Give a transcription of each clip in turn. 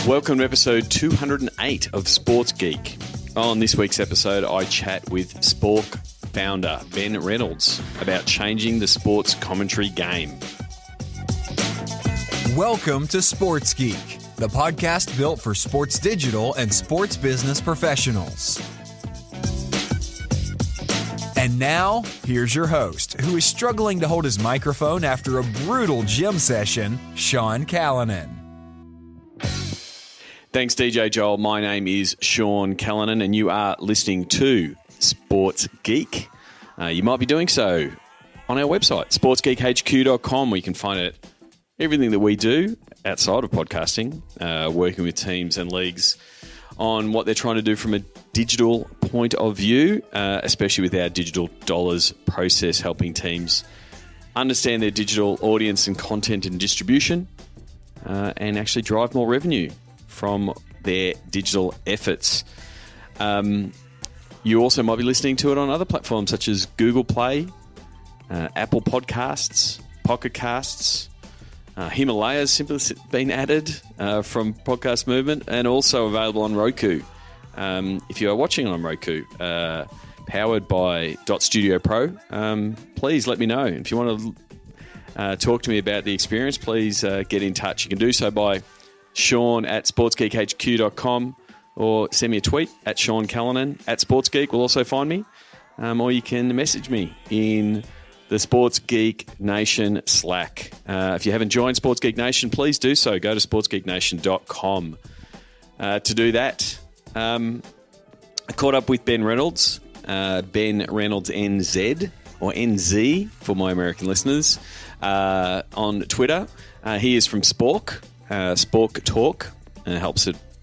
Welcome to episode 208 of Sports Geek. On this week's episode, I chat with Spalk founder Ben Reynolds about changing the sports commentary game. Welcome to Sports Geek, the podcast built for sports digital and sports business professionals. And now, here's your host, who is struggling to hold his microphone after a brutal gym session, Sean Callanan. Thanks, DJ Joel. My name is Sean Callanan, and you are listening to Sports Geek. You might be doing so on our website, sportsgeekhq.com, where you can find everything that we do outside of podcasting, working with teams and leagues on what they're trying to do from a digital point of view, especially with our digital dollars process, helping teams understand their digital audience and content and distribution, and actually drive more revenue from their digital efforts. You also might be listening to it on other platforms such as Google Play, Apple Podcasts, Pocket Casts, Himalayas simply been added from Podcast Movement, and also available on Roku. If you are watching on Roku, powered by .Studio Pro, please let me know. If you want to talk to me about the experience, please get in touch. You can do so by Sean at sportsgeekhq.com, or send me a tweet at Sean Callanan at SportsGeek will also find me. Or you can message me in the Sports Geek Nation Slack. If you haven't joined Sports Geek Nation, please do so. Go to sportsgeeknation.com to do that. I caught up with Ben Reynolds, Ben Reynolds NZ, or NZ for my American listeners, on Twitter. He is from Spalk. Spalk Talk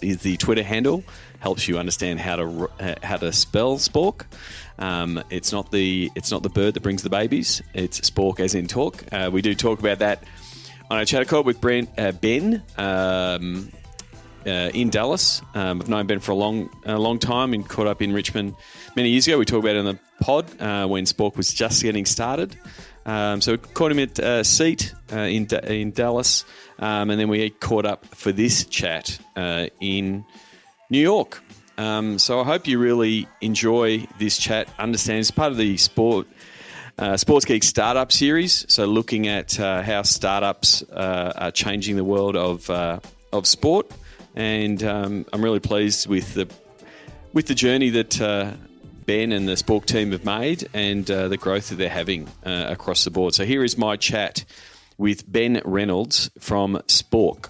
is the Twitter handle. Helps you understand how to spell Spalk. It's not the bird that brings the babies. It's Spalk as in talk. We do talk about that on a chat call with Ben in Dallas. I've known Ben for a long time and caught up in Richmond many years ago. We talked about it on the pod when Spalk was just getting started. So we caught him at a seat in Dallas, and then we caught up for this chat in New York. So I hope you really enjoy this chat. Understand it's part of the Sports Geek Startup Series. So looking at how startups are changing the world of sport, and I'm really pleased with the journey that Ben and the Spalk team have made, and the growth that they're having across the board. So here is my chat with Ben Reynolds from Spalk.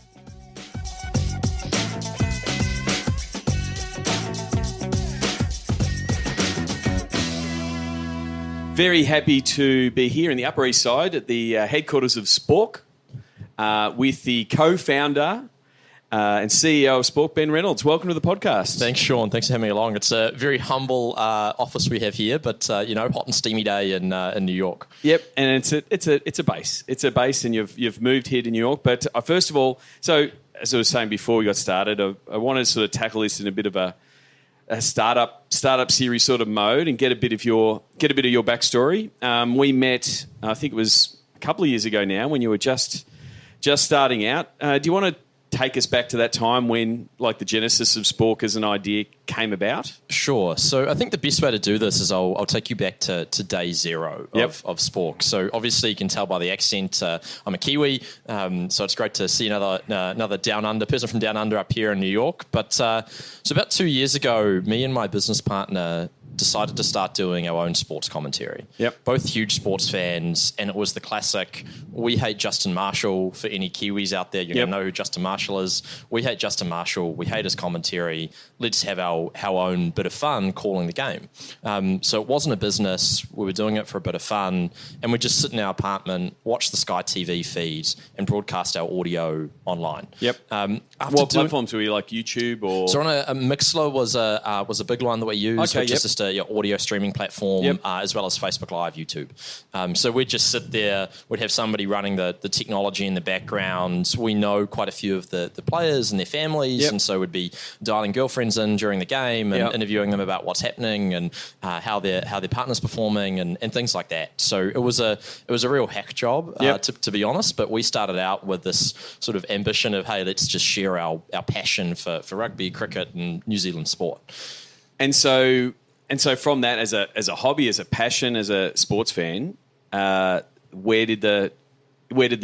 Very happy to be here in the Upper East Side at the headquarters of Spalk with the co-founder and CEO of Spalk, Ben Reynolds. Welcome to the podcast. Thanks, Sean. Thanks for having me along. It's a very humble office we have here, but hot and steamy day in New York. Yep, and it's a base. It's a base, and you've moved here to New York. But first of all, so as I was saying before we got started, I wanted to sort of tackle this in a bit of a startup series sort of mode and get a bit of your backstory. We met, I think it was a couple of years ago now, when you were just starting out. Do you want to take us back to that time when, like, the genesis of Spalk as an idea came about? Sure. So I think the best way to do this is I'll take you back to day zero of Spalk. So obviously you can tell by the accent, I'm a Kiwi, so it's great to see another down under person from down under up here in New York. But so about 2 years ago, me and my business partner decided to start doing our own sports commentary. Yep. Both huge sports fans, and it was the classic, we hate Justin Marshall. For any Kiwis out there, you're going to know who Justin Marshall is. We hate Justin Marshall. We hate his commentary. Let's have our own bit of fun calling the game. So it wasn't a business. We were doing it for a bit of fun, and we'd just sit in our apartment, watch the Sky TV feed, and broadcast our audio online. Yep. What platforms were you, like YouTube or? So on a Mixler was a big one that we used, Okay, which is just your audio streaming platform, Yep. as well as Facebook Live, YouTube. So we'd just sit there. We'd have somebody running the technology in the background. We know quite a few of the players and their families, Yep. and so we'd be dialing girlfriends in during the game and Yep. interviewing them about what's happening and how their partner's performing and things like that. So it was a real hack job, Yep. to be honest. But we started out with this sort of ambition of, hey, let's just share our passion for rugby, cricket, and New Zealand sport. And so from that, as a hobby, as a passion, as a sports fan, where did the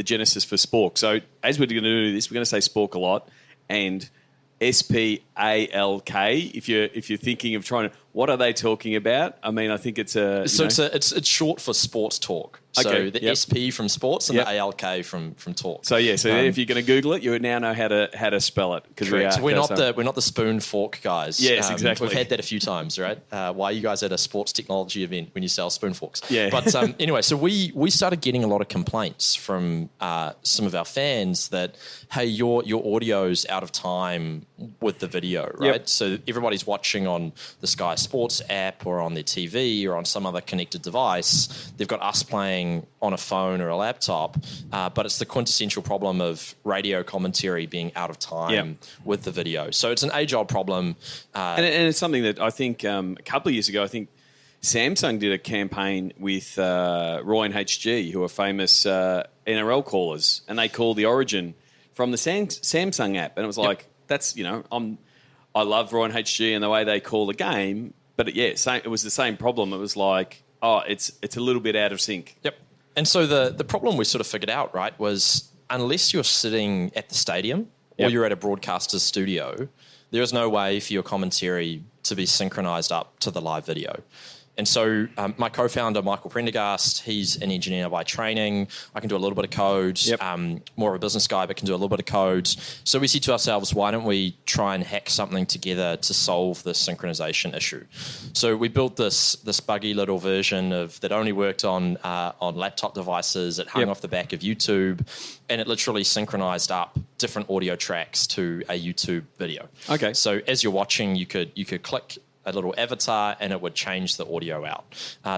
genesis for Spalk? So as we're going to do this, we're going to say Spalk a lot, and SPALK. If you're thinking of trying to, what are they talking about? I mean, I think it's it's short for sports talk. So Okay, the yep. SP from sports and Yep. the ALK from talk. So if you're going to Google it, you now know how to spell it, because We're not the spoon fork guys. Yes, exactly. We've had that a few times, right? Why are you guys at a sports technology event when you sell spoon forks? Yeah. But anyway, so we started getting a lot of complaints from some of our fans that, hey, your audio's out of time with the video, right? Yep. So everybody's watching on the Sky Sports app or on their TV or on some other connected device. They've got us playing on a phone or a laptop, but it's the quintessential problem of radio commentary being out of time Yep. with the video. So it's an age-old problem. And it's something that I think a couple of years ago, I think Samsung did a campaign with Roy and HG, who are famous NRL callers, and they called the Origin from the Samsung app, and it was like, that's, I love Roy and HG and the way they call the game, but it was the same problem. It was like, it's a little bit out of sync. Yep. And so the problem we sort of figured out, right, was unless you're sitting at the stadium or Yep. you're at a broadcaster's studio, there is no way for your commentary to be synchronized up to the live video. And so my co-founder, Michael Prendergast, he's an engineer by training. I can do a little bit of code, Yep. More of a business guy, but can do a little bit of code. So we said to ourselves, why don't we try and hack something together to solve this synchronization issue? So we built this buggy little version that only worked on laptop devices. It hung Yep. off the back of YouTube, and it literally synchronized up different audio tracks to a YouTube video. Okay. So as you're watching, you could click a little avatar and it would change the audio out.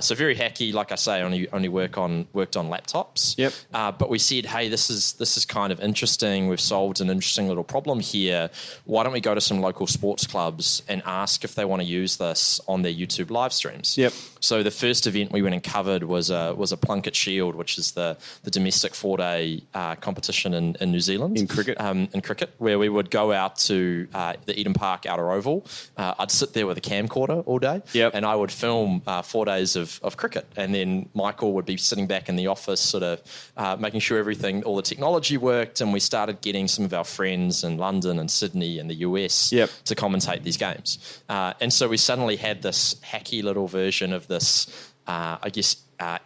So very hacky, like I say, only worked on laptops. Yep. But we said, hey, this is kind of interesting. We've solved an interesting little problem here. Why don't we go to some local sports clubs and ask if they want to use this on their YouTube live streams? Yep. So the first event we went and covered was a Plunket Shield, which is the domestic 4-day competition in New Zealand. In cricket. In cricket, where we would go out to the Eden Park Outer Oval. I'd sit there with a camcorder all day, Yep. and I would film 4 days of cricket. And then Michael would be sitting back in the office sort of making sure all the technology worked, and we started getting some of our friends in London and Sydney and the US Yep. to commentate these games. And so we suddenly had this hacky little version of this,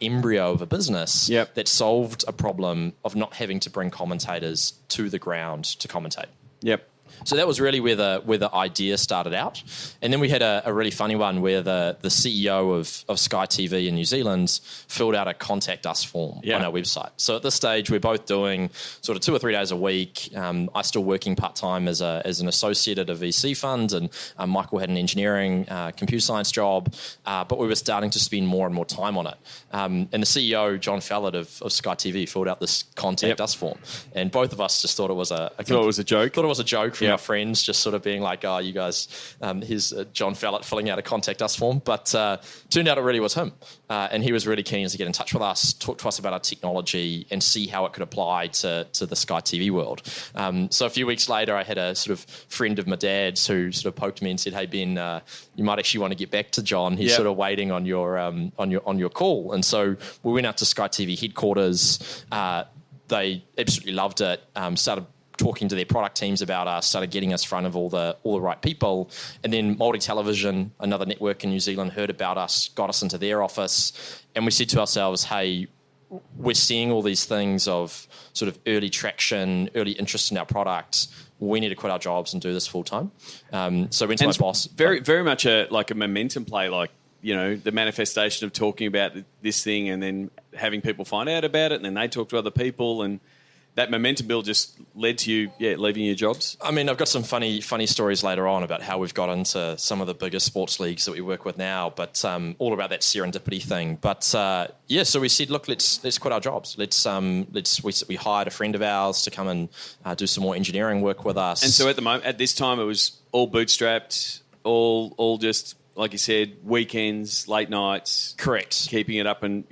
embryo of a business Yep. that solved a problem of not having to bring commentators to the ground to commentate. Yep. So that was really where the idea started out. And then we had a really funny one where the CEO of Sky TV in New Zealand filled out a contact us form on our website. So at this stage, we're both doing sort of 2 or 3 days a week. I still working part-time as an associate at a VC fund, and Michael had an engineering computer science job, but we were starting to spend more and more time on it. And the CEO, John Fallett of Sky TV, filled out this contact us form. And both of us just thought it was a joke. Thought it was a joke from our friends, just sort of being like, oh, you guys, here's John Fallett filling out a contact us form. But turned out it really was him. And he was really keen to get in touch with us, talk to us about our technology and see how it could apply to the Sky TV world. So a few weeks later, I had a sort of friend of my dad's who sort of poked me and said, hey, Ben, you might actually want to get back to John. He's sort of waiting on your call. And so we went out to Sky TV headquarters. They absolutely loved it, started talking to their product teams about us, started getting us in front of all the right people. And then Multi Television, another network in New Zealand, heard about us, got us into their office. And we said to ourselves, hey, we're seeing all these things of sort of early traction, early interest in our product. We need to quit our jobs and do this full time. So I went to my boss. Very, very much a momentum play, like, the manifestation of talking about this thing and then having people find out about it, and then they talk to other people, and that momentum build just led to you, leaving your jobs? I mean, I've got some funny stories later on about how we've got into some of the biggest sports leagues that we work with now, but all about that serendipity thing. But so we said, look, let's quit our jobs. We hired a friend of ours to come and do some more engineering work with us. And so at this time, it was all bootstrapped, all just, like you said, weekends, late nights. Correct. Keeping it up and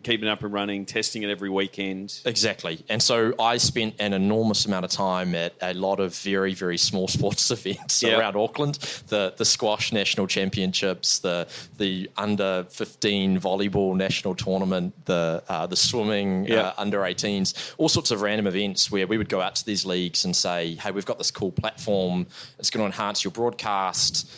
running, testing it every weekend. Exactly. And so I spent an enormous amount of time at a lot of very, very small sports events around Auckland. The squash national championships, the under 15 volleyball national tournament, the swimming under 18s, all sorts of random events where we would go out to these leagues and say, hey, we've got this cool platform. It's going to enhance your broadcast.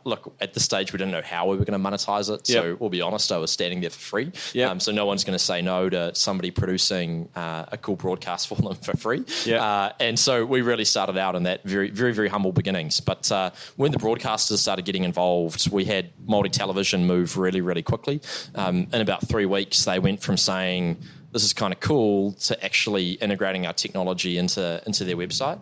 Look, at this stage, we didn't know how we were going to monetize it. So we'll be honest, I was standing there for free. So no one's going to say no to somebody producing a cool broadcast for them for free. And so we really started out in that very, very, very humble beginnings. But when the broadcasters started getting involved, we had multi-television move really, really quickly. In about 3 weeks, they went from saying, this is kind of cool, to actually integrating our technology into their website.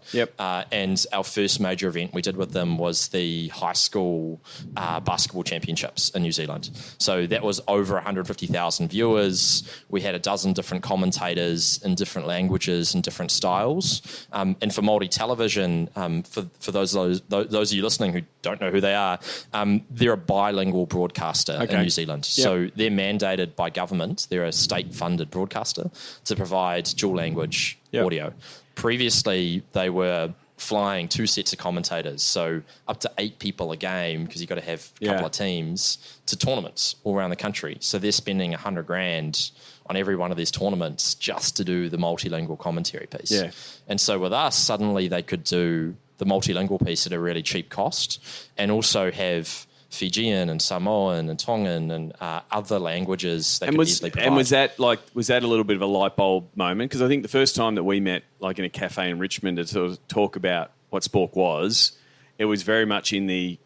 And our first major event we did with them was the high school basketball championships in New Zealand. So that was over 150,000 viewers. We had a dozen different commentators in different languages and different styles. And for multi-television, for those of you listening who don't know who they are, they're a bilingual broadcaster in New Zealand. So they're mandated by government. They're a state-funded broadcaster to provide dual language audio. Previously, they were flying 2 sets of commentators, so up to 8 people a game, because you've got to have a couple of teams, to tournaments all around the country. So they're spending $100,000 on every one of these tournaments just to do the multilingual commentary piece. And so with us, suddenly they could do the multilingual piece at a really cheap cost and also have Fijian and Samoan and Tongan and other languages that could easily provide. And was that a little bit of a light bulb moment? Because I think the first time that we met, like in a cafe in Richmond, to sort of talk about what Spalk was, it was very much in the,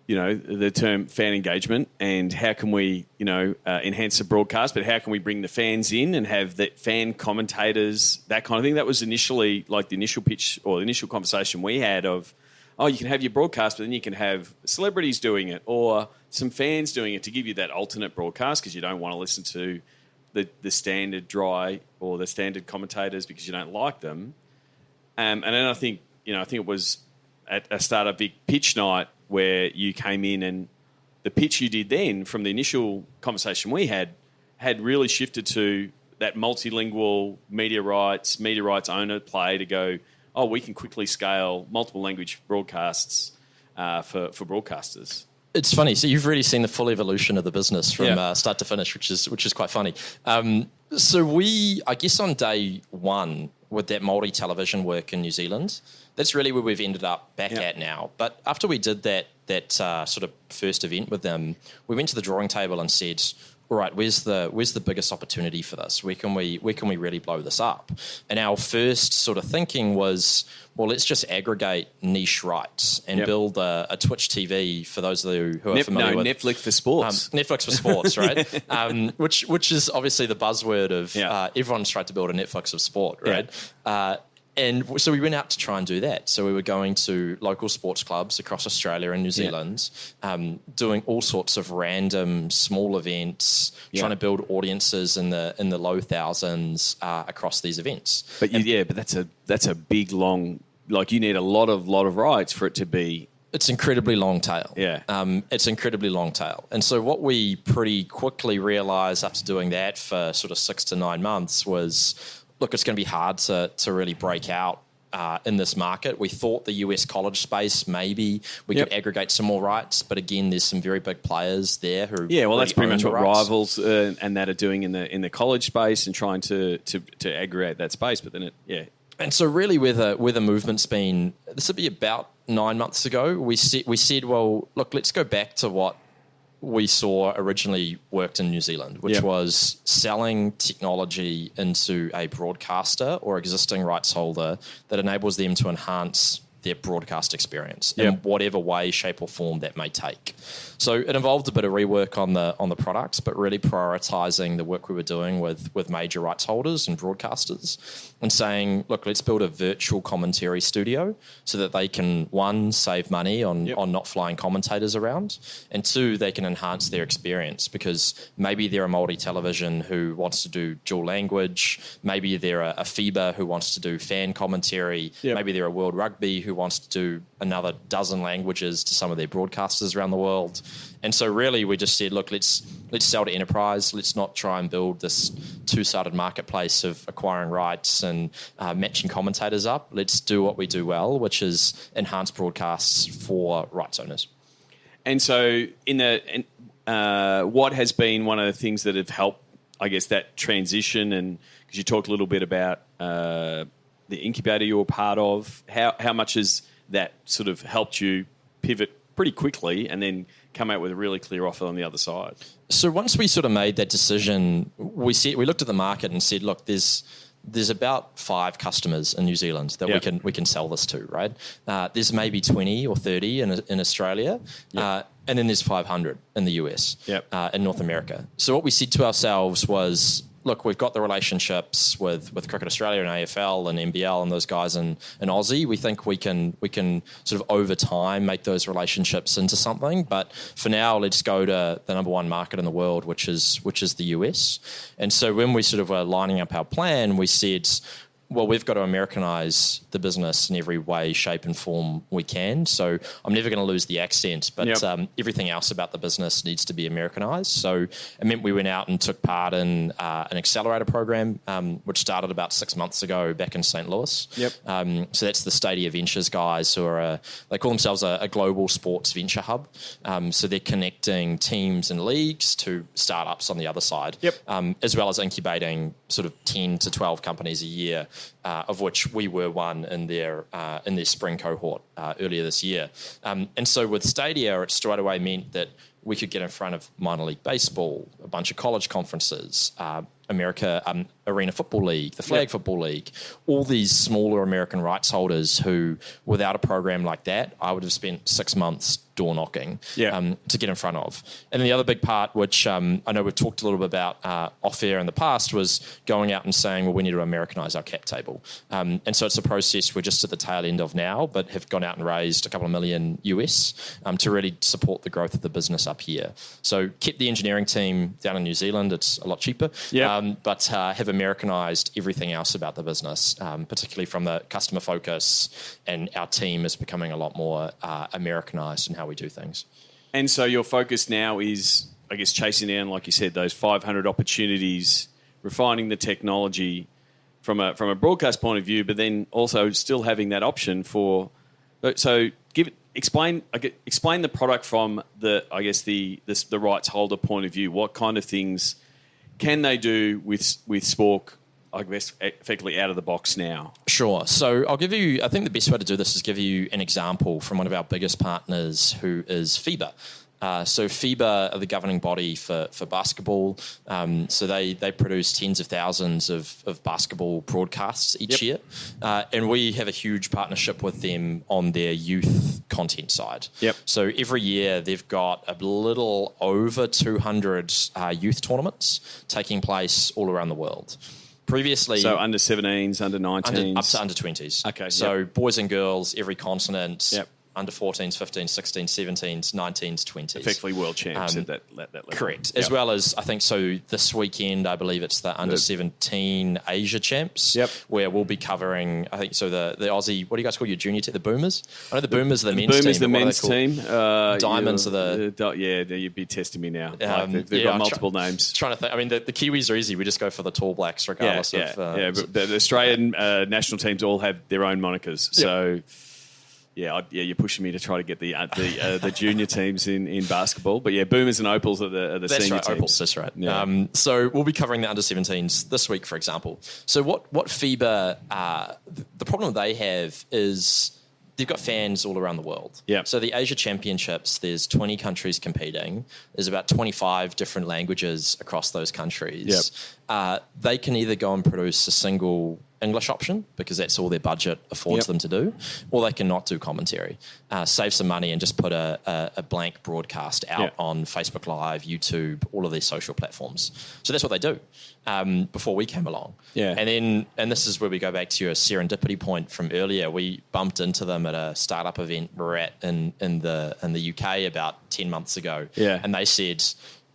the term fan engagement and how can we, enhance the broadcast, but how can we bring the fans in and have the fan commentators, that kind of thing. That was initially like the initial pitch or the initial conversation we had of, you can have your broadcast, but then you can have celebrities doing it or some fans doing it to give you that alternate broadcast, because you don't want to listen to the standard dry or the standard commentators because you don't like them. And then I think it was at a start a big pitch night where you came in and the pitch you did then from the initial conversation we had really shifted to that multilingual media rights owner play to go, we can quickly scale multiple language broadcasts for broadcasters. It's funny. So you've really seen the full evolution of the business from start to finish, which is quite funny. So we, I guess on day one with that multi-television work in New Zealand, that's really where we've ended up back at now. But after we did that sort of first event with them, we went to the drawing table and said, all right, where's the biggest opportunity for this? Where can we really blow this up? And our first sort of thinking was, well, let's just aggregate niche rights and build a Twitch TV for those of you who are familiar with Netflix for sports. Netflix for sports, right? Which is obviously the buzzword of everyone's tried to build a Netflix of sport, right? And so we went out to try and do that. So we were going to local sports clubs across Australia and New Zealand, doing all sorts of random small events, trying to build audiences in the low thousands across these events. But that's a big long. Like you need a lot of rights for it to be. It's incredibly long tail. It's incredibly long tail. And so what we pretty quickly realised after doing that for sort of 6 to 9 months was, look, it's going to be hard to really break out in this market. We thought the US college space, maybe we could aggregate some more rights, but again, there's some very big players there who that's pretty much what Rivals and that are doing in the college space and trying to aggregate that space. But then And so really where the movement's been, this would be about 9 months ago, we said, well, look, let's go back to what we saw originally worked in New Zealand, which was selling technology into a broadcaster or existing rights holder that enables them to enhance their broadcast experience in whatever way, shape, or form that may take. So it involved a bit of rework on the products, but really prioritizing the work we were doing with major rights holders and broadcasters, and saying, look, let's build a virtual commentary studio so that they can, one, save money on not flying commentators around, and two, they can enhance their experience, because maybe they're a multi-television who wants to do dual language, maybe they're a FIBA who wants to do fan commentary, maybe they're a World Rugby who wants to do another dozen languages to some of their broadcasters around the world. And so really we just said, look, let's sell to enterprise. Let's not try and build this two-sided marketplace of acquiring rights and matching commentators up. Let's do what we do well, which is enhance broadcasts for rights owners. And so what has been one of the things that have helped, I guess, that transition? And because you talked a little bit about the incubator you were part of, how much has that sort of helped you pivot pretty quickly and then come out with a really clear offer on the other side? So once we sort of made that decision, we looked at the market and said, look, there's about 5 customers in New Zealand that we can sell this to, right? There's maybe 20 or 30 in Australia, and then there's 500 in the US, in North America. So what we said to ourselves was, look, we've got the relationships with Cricket Australia and AFL and NBL and those guys in Aussie. We think we can sort of over time make those relationships into something. But for now, let's go to the number one market in the world, which is the US. And so when we sort of were lining up our plan, we said, well, we've got to Americanize the business in every way, shape, and form we can. So I'm never going to lose the accent, but everything else about the business needs to be Americanized. So it meant we went out and took part in an accelerator program, which started about 6 months ago back in St. Louis. So that's the Stadia Ventures guys, who are they call themselves a global sports venture hub. So they're connecting teams and leagues to startups on the other side, as well as incubating sort of 10 to 12 companies a year. Of which we were one in their spring cohort earlier this year. And so with Stadia, it straight away meant that we could get in front of minor league baseball, a bunch of college conferences, Arena Football League, the Flag Football League, all these smaller American rights holders who, without a program like that, I would have spent 6 months door knocking to get in front of. And then the other big part, which I know we've talked a little bit about off air in the past, was going out and saying, well, we need to Americanize our cap table. And so it's a process we're just at the tail end of now, but have gone out and raised a couple of million US to really support the growth of the business up here. So kept the engineering team down in New Zealand. It's a lot cheaper, but have Americanized everything else about the business, particularly from the customer focus, and our team is becoming a lot more Americanized in how we do things. And so your focus now is, I guess, chasing down, like you said, those 500 opportunities, refining the technology from a broadcast point of view, but then also still having that option for. So explain the product from the rights holder point of view. What kind of things can they do with Spalk, I guess, effectively out of the box now? Sure. So I'll give you, I think the best way to do this is give you an example from one of our biggest partners, who is FIBA. So FIBA are the governing body for basketball. So they produce tens of thousands of basketball broadcasts each year. And we have a huge partnership with them on their youth content side. So every year they've got a little over 200 youth tournaments taking place all around the world. Previously, so under 17s, under 19s, up to under 20s. Okay. So boys and girls, every continent. Under 14s, 15s, 16s, 17s, 19s, 20s. Effectively world champs at that level. Correct. As well as, I think, so this weekend, I believe it's the under 17 Asia champs, where we'll be covering, I think, so the Aussie, what do you guys call your junior team? The Boomers? I know the Boomers are the men's team. Boomers the men's team. Diamonds are the... you'd be testing me now. They've got multiple names. Trying to think. I mean, the Kiwis are easy. We just go for the Tall Blacks regardless of... but the Australian national teams all have their own monikers. So... you're pushing me to try to get the junior teams in basketball. But Boomers and Opals are the senior teams. Opals, that's right. Yeah. So we'll be covering the under 17s this week, for example. So what FIBA, the problem they have is they've got fans all around the world. So the Asia Championships, there's 20 countries competing. There's about 25 different languages across those countries. They can either go and produce a single English option because that's all their budget affords them to do, or they can not do commentary, save some money and just put a blank broadcast out on Facebook Live, YouTube, all of these social platforms. So that's what they do before we came along. Yeah. And this is where we go back to your serendipity point from earlier. We bumped into them at a startup event we're at in the UK about 10 months ago. Yeah. And they said,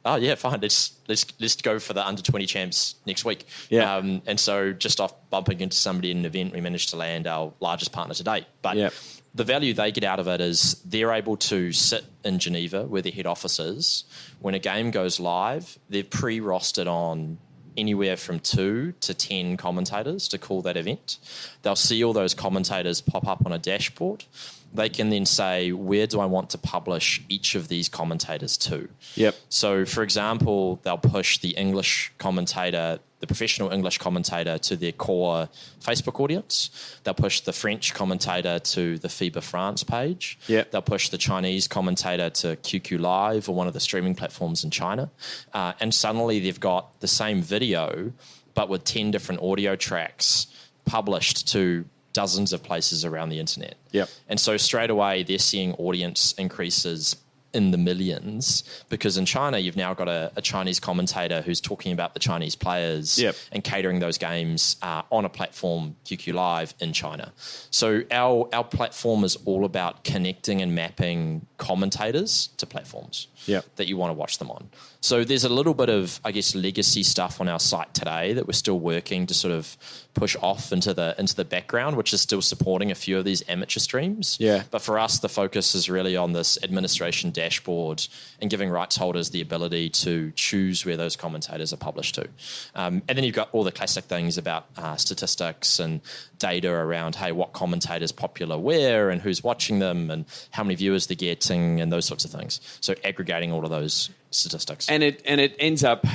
oh yeah, fine. Let's go for the under 20 champs next week. Yeah. And so just off bumping into somebody in an event, we managed to land our largest partner to date. But the value they get out of it is they're able to sit in Geneva where their head office is. When a game goes live, they've pre-rostered on anywhere from 2 to 10 commentators to call that event. They'll see all those commentators pop up on a dashboard. They can then say, where do I want to publish each of these commentators to? Yep. So, for example, they'll push the English commentator, the professional English commentator, to their core Facebook audience. They'll push the French commentator to the FIBA France page. Yep. They'll push the Chinese commentator to QQ Live or one of the streaming platforms in China. And suddenly they've got the same video, but with 10 different audio tracks published to dozens of places around the internet. Yep. And so straight away they're seeing audience increases in the millions because in China you've now got a Chinese commentator who's talking about the Chinese players and catering those games on a platform, QQ Live, in China. So our platform is all about connecting and mapping commentators to platforms that you want to watch them on. So there's a little bit of, I guess, legacy stuff on our site today that we're still working to sort of push off into the background, which is still supporting a few of these amateur streams. Yeah. But for us, the focus is really on this administration dashboard and giving rights holders the ability to choose where those commentators are published to. And then you've got all the classic things about statistics and data around, hey, what commentator's popular where and who's watching them and how many viewers they're getting and those sorts of things. So aggregating all of those statistics. And it ends up,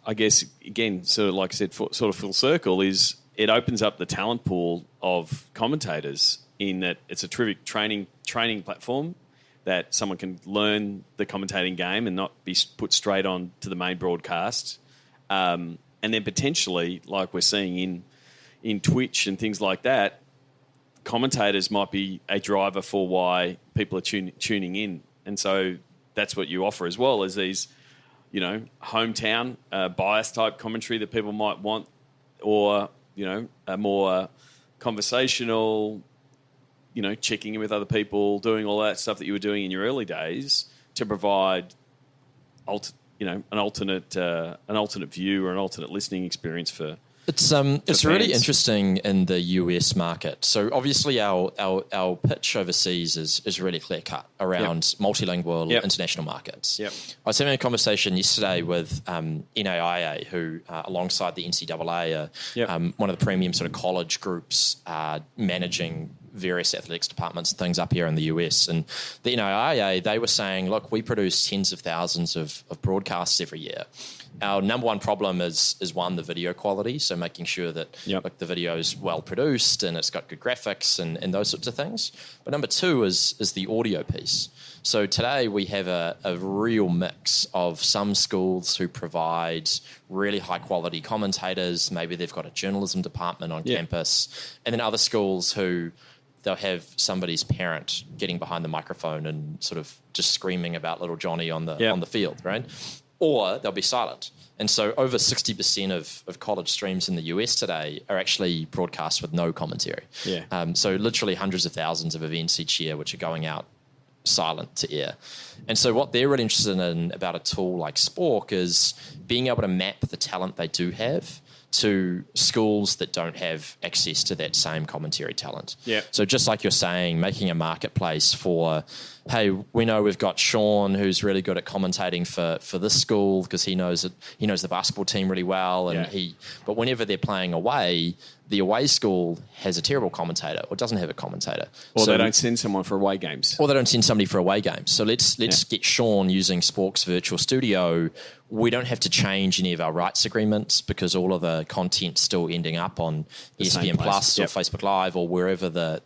I guess, again, sort of like I said, sort of full circle, is it opens up the talent pool of commentators in that it's a terrific training platform that someone can learn the commentating game and not be put straight on to the main broadcast. And then potentially, like we're seeing in Twitch and things like that, commentators might be a driver for why people are tuning in. And so that's what you offer as well, as these, hometown bias type commentary that people might want, or, a more conversational, checking in with other people, doing all that stuff that you were doing in your early days to provide, an alternate view or an alternate listening experience for. It's really interesting in the US market. So obviously our pitch overseas is really clear cut around multilingual international markets. Yep. I was having a conversation yesterday with NAIA, who alongside the NCAA are one of the premium sort of college groups managing various athletics departments and things up here in the US. And the NAIA, they were saying, look, we produce tens of thousands of broadcasts every year. Our number one problem is one, the video quality, so making sure that the video is well produced and it's got good graphics and those sorts of things. But number two is the audio piece. So today we have a real mix of some schools who provide really high quality commentators. Maybe they've got a journalism department on campus, and then other schools who they'll have somebody's parent getting behind the microphone and sort of just screaming about little Johnny on the field, right? Or they'll be silent. And so over 60% of college streams in the US today are actually broadcast with no commentary. Yeah. So literally hundreds of thousands of events each year which are going out silent to air. And so what they're really interested in about a tool like Spalk is being able to map the talent they do have to schools that don't have access to that same commentary talent. Yeah. So just like you're saying, making a marketplace for, hey, we know we've got Sean who's really good at commentating for this school because he knows the basketball team really well, and but whenever they're playing away, the away school has a terrible commentator or doesn't have a commentator. Or they don't send someone for away games. Or they don't send somebody for away games. So let's get Sean using Spalk's virtual studio. We don't have to change any of our rights agreements because all of the content's still ending up on ESPN Plus or Facebook Live or wherever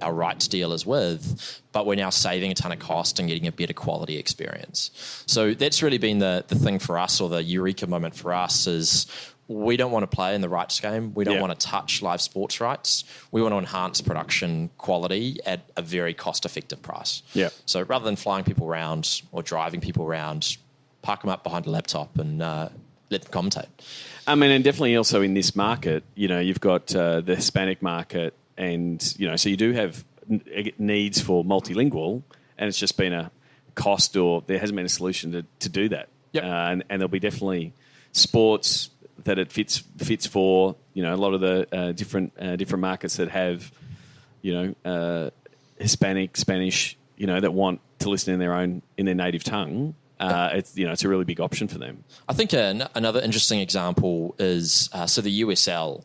our rights deal is with. But we're now saving a ton of cost and getting a better quality experience. So that's really been the thing for us, or the eureka moment for us, is we don't want to play in the rights game. We don't want to touch live sports rights. We want to enhance production quality at a very cost-effective price. Yeah. So rather than flying people around or driving people around, park them up behind a laptop and let them commentate. I mean, and definitely also in this market, you've got the Hispanic market, and so you do have needs for multilingual, and it's just been a cost, or there hasn't been a solution to do that. Yep. And there'll be definitely sports that it fits for. A lot of the different markets that have Hispanic, Spanish, that want to listen in their native tongue. It's a really big option for them. I think another interesting example is the USL,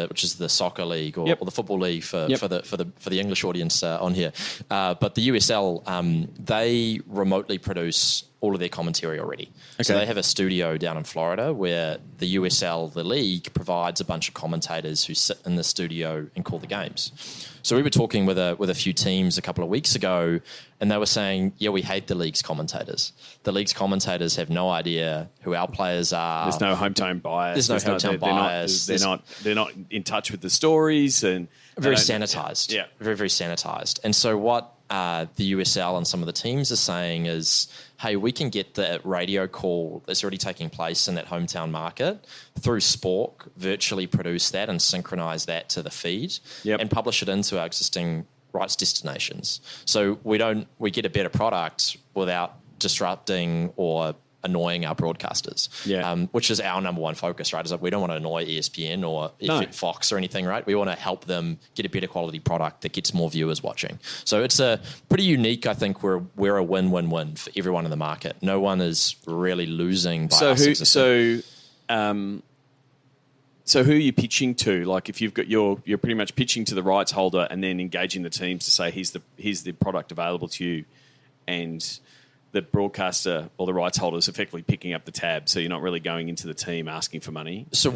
which is the soccer league or the football league for the English audience on here. But the USL, they remotely produce all of their commentary already. Okay. So they have a studio down in Florida where the USL, the league, provides a bunch of commentators who sit in the studio and call the games. So we were talking with a few teams a couple of weeks ago, and they were saying, we hate the league's commentators. The league's commentators have no idea who our players are. There's no hometown bias. There's no hometown bias. They're not in touch with the stories, and very sanitized. Yeah. Very, very sanitized. And so what the USL and some of the teams are saying is, hey, we can get the radio call that's already taking place in that hometown market through Spalk, virtually produce that and synchronize that to the feed and publish it into our existing rights destinations. So we get a better product without disrupting or annoying our broadcasters, which is our number one focus, right? Is that we don't want to annoy ESPN or Fox or anything, right? We want to help them get a better quality product that gets more viewers watching. So it's a pretty unique, I think we're a win-win-win for everyone in the market. No one is really losing by us existing. So who are you pitching to? Like if you're pretty much pitching to the rights holder and then engaging the teams to say, here's the product available to you, and the broadcaster or the rights holder is effectively picking up the tab, so you're not really going into the team asking for money. So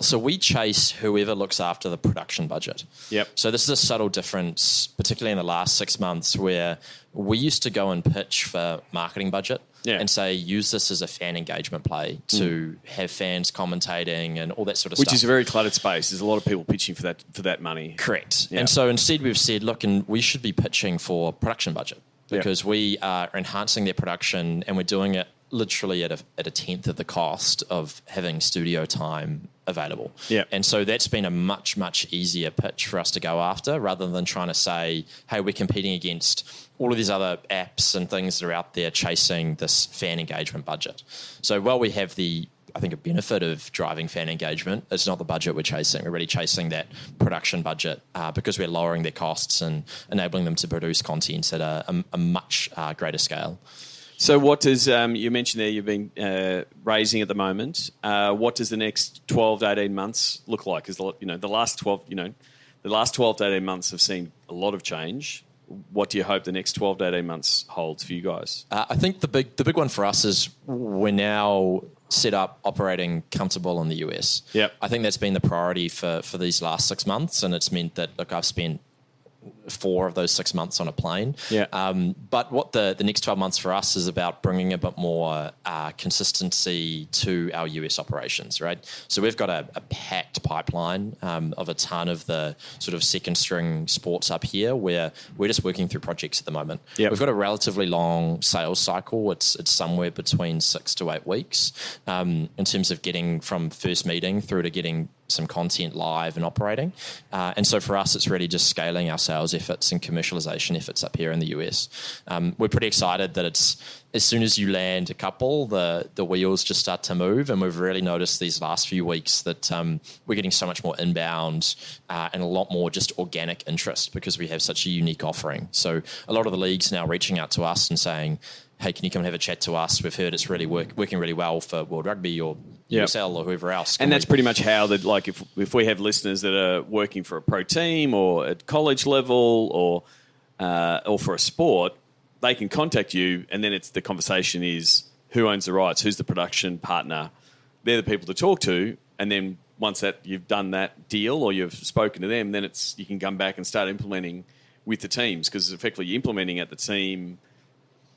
so we chase whoever looks after the production budget. Yep. So this is a subtle difference, particularly in the last 6 months, where we used to go and pitch for marketing budget and say, use this as a fan engagement play to have fans commentating and all that sort of stuff. Which is a very cluttered space. There's a lot of people pitching for that money. Correct. Yep. And so instead we've said, look, and we should be pitching for production budget, because we are enhancing their production and we're doing it literally at a tenth of the cost of having studio time available. Yeah. And so that's been a much, much easier pitch for us to go after, rather than trying to say, hey, we're competing against all of these other apps and things that are out there chasing this fan engagement budget. So while we have I think a benefit of driving fan engagement, it's not the budget we're chasing. We're really chasing that production budget because we're lowering their costs and enabling them to produce content at a much greater scale. So what does, you mentioned there you've been raising at the moment. What does the next 12 to 18 months look like? Because the last 12 to 18 months have seen a lot of change. What do you hope the next 12 to 18 months holds for you guys? I think the big one for us is we're now set up operating comfortable in the US. Yep. I think that's been the priority for these last 6 months, and it's meant that, look, I've spent 4 of those 6 months on a plane. Yeah. But what the next 12 months for us is about bringing a bit more consistency to our US operations, right? So we've got a packed pipeline of a ton of the sort of second string sports up here, where we're just working through projects at the moment. Yep. We've got a relatively long sales cycle. It's somewhere between 6 to 8 weeks in terms of getting from first meeting through to getting some content live and operating. And so for us, it's really just scaling our sales efforts and commercialization efforts up here in the US. We're pretty excited that it's, as soon as you land a couple, the wheels just start to move. And we've really noticed these last few weeks that we're getting so much more inbound and a lot more just organic interest because we have such a unique offering. So a lot of the leagues now reaching out to us and saying, hey, can you come and have a chat to us? We've heard it's really working really well for World Rugby or USL or whoever else. And that's pretty much how if we have listeners that are working for a pro team or at college level or for a sport, they can contact you, and then the conversation is who owns the rights, who's the production partner. They're the people to talk to, and then once that you've done that deal or you've spoken to them, then you can come back and start implementing with the teams, because effectively you're implementing at the team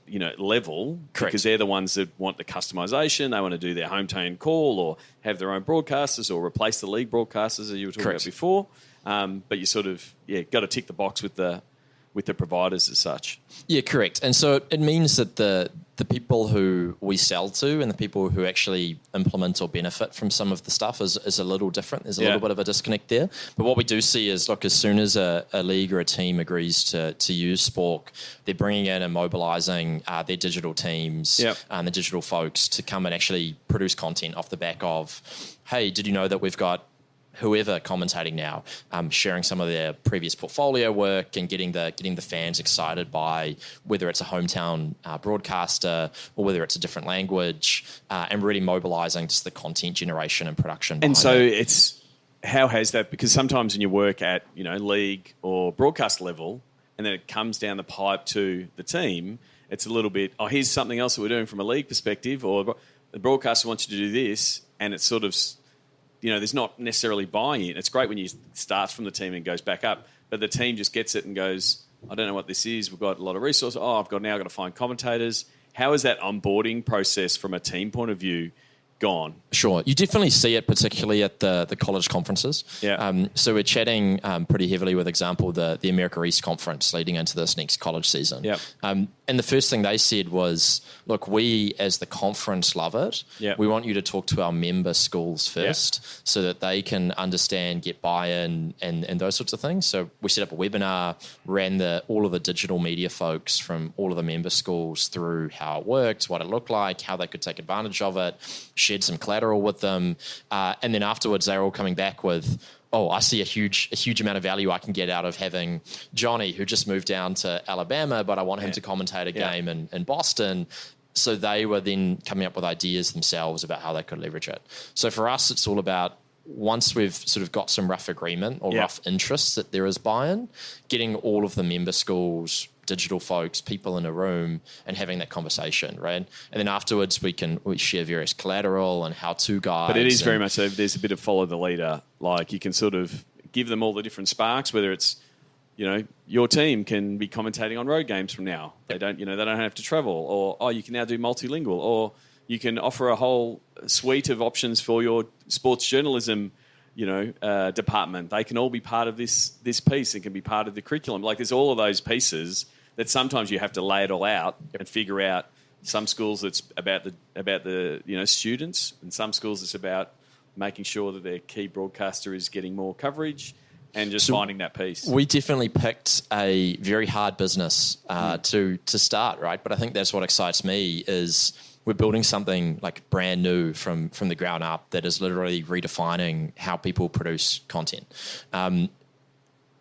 level. Correct. Because they're the ones that want the customization. They want to do their hometown call or have their own broadcasters or replace the league broadcasters as you were talking about before. But you sort of got to tick the box with the providers as such. Yeah, correct. And so it means that the people who we sell to and the people who actually implement or benefit from some of the stuff is a little different. There's a little bit of a disconnect there. But what we do see is, look, as soon as a league or a team agrees to use Spalk, they're bringing in and mobilizing their digital teams and the digital folks to come and actually produce content off the back of, hey, did you know that we've got whoever commentating now, sharing some of their previous portfolio work and getting the fans excited by whether it's a hometown broadcaster or whether it's a different language, and really mobilizing just the content generation and production. And so it's how has that? Because sometimes when you work at league or broadcast level, and then it comes down the pipe to the team, it's a little bit. Oh, here's something else that we're doing from a league perspective, or the broadcaster wants you to do this, and it's sort of. There's not necessarily buy-in. It's great when you start from the team and goes back up, but the team just gets it and goes, I don't know what this is. We've got a lot of resources. I've now got to find commentators. How is that onboarding process from a team point of view gone? Sure. You definitely see it, particularly at the college conferences. Yeah. So we're chatting pretty heavily with, example, the America East Conference leading into this next college season. Yeah. And the first thing they said was, look, we as the conference love it. Yeah. We want you to talk to our member schools first so that they can understand, get buy-in and those sorts of things. So we set up a webinar, ran all of the digital media folks from all of the member schools through how it worked, what it looked like, how they could take advantage of it, shared some collateral with them. And then afterwards, they're all coming back with, oh, I see a huge amount of value I can get out of having Johnny, who just moved down to Alabama, but I want him to commentate a game in Boston. So they were then coming up with ideas themselves about how they could leverage it. So for us, it's all about, once we've sort of got some rough agreement or rough interests that there is buy-in, getting all of the member schools, digital folks, people in a room, and having that conversation, right? And then afterwards, we share various collateral and how-to guides. But it is very much so. There's a bit of follow the leader. Like you can sort of give them all the different sparks, whether it's, your team can be commentating on road games from now. They don't have to travel, or you can now do multilingual, or you can offer a whole suite of options for your sports journalism department. They can all be part of this piece and can be part of the curriculum. Like there's all of those pieces that sometimes you have to lay it all out and figure out. Some schools it's about the students, and some schools it's about making sure that their key broadcaster is getting more coverage and just finding that piece. We definitely picked a very hard business to start, right? But I think that's what excites me is we're building something like brand new from the ground up that is literally redefining how people produce content.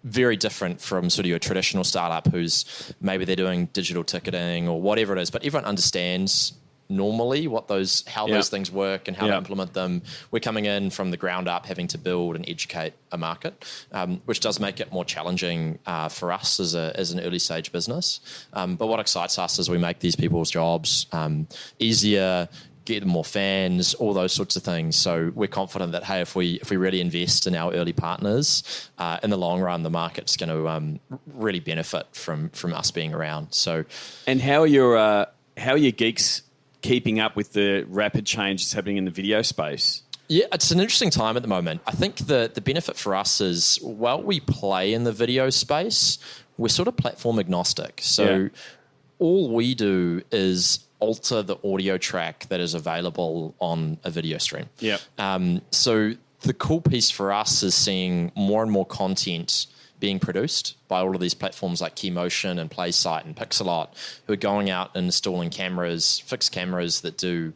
Very different from sort of your traditional startup who's maybe they're doing digital ticketing or whatever it is, but everyone understands normally how those things work and how to implement them. We're coming in from the ground up, having to build and educate a market, which does make it more challenging for us as an early stage business. But what excites us is we make these people's jobs easier, get them more fans, all those sorts of things. So we're confident that, hey, if we really invest in our early partners, in the long run, the market's going to really benefit from us being around. So, and how are your geeks keeping up with the rapid change that's happening in the video space? Yeah, it's an interesting time at the moment. I think the benefit for us is, while we play in the video space, we're sort of platform agnostic. So all we do is alter the audio track that is available on a video stream. Yeah. So the cool piece for us is seeing more and more content being produced by all of these platforms like Keymotion and PlaySite and Pixelot, who are going out and installing cameras, fixed cameras that do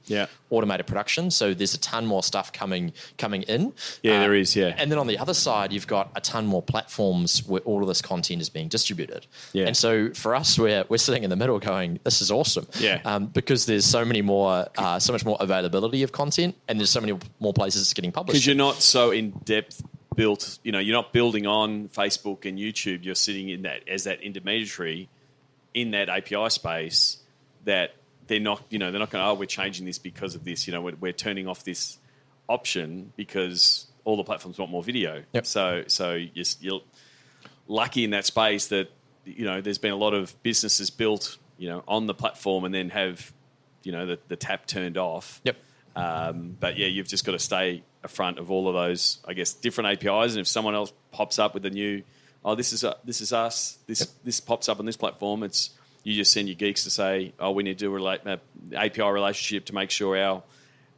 automated production. So there's a ton more stuff coming in. Yeah, there is, And then on the other side, you've got a ton more platforms where all of this content is being distributed. Yeah. And so for us, we're sitting in the middle going, this is awesome. Yeah. Because there's so much more availability of content, and there's so many more places it's getting published. Because you're not so in-depth built, you're not building on Facebook and YouTube. You're sitting in that as that intermediary in that API space that they're not going, we're changing this because of this. We're turning off this option because all the platforms want more video. Yep. So you're lucky in that space that, there's been a lot of businesses built on the platform and then have, the tap turned off. Yep. But you've just got to stay front of all of those, I guess, different APIs. And if someone else pops up with a new, this is us, this pops up on this platform, you just send your geeks to say, we need to do an API relationship to make sure